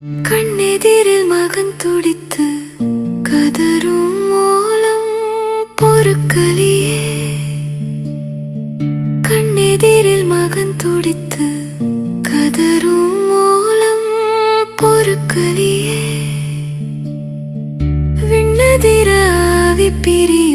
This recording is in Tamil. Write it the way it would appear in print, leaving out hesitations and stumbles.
கண்ணெதிரில் மகன் துடித்து கதரும் ஓலம் பொறுக்கலியே. கண்ணெதிரில் மகன் துடித்து கதரும் ஓலம் பொறுக்கலியே. விண்ணதிர ஆவி பிரி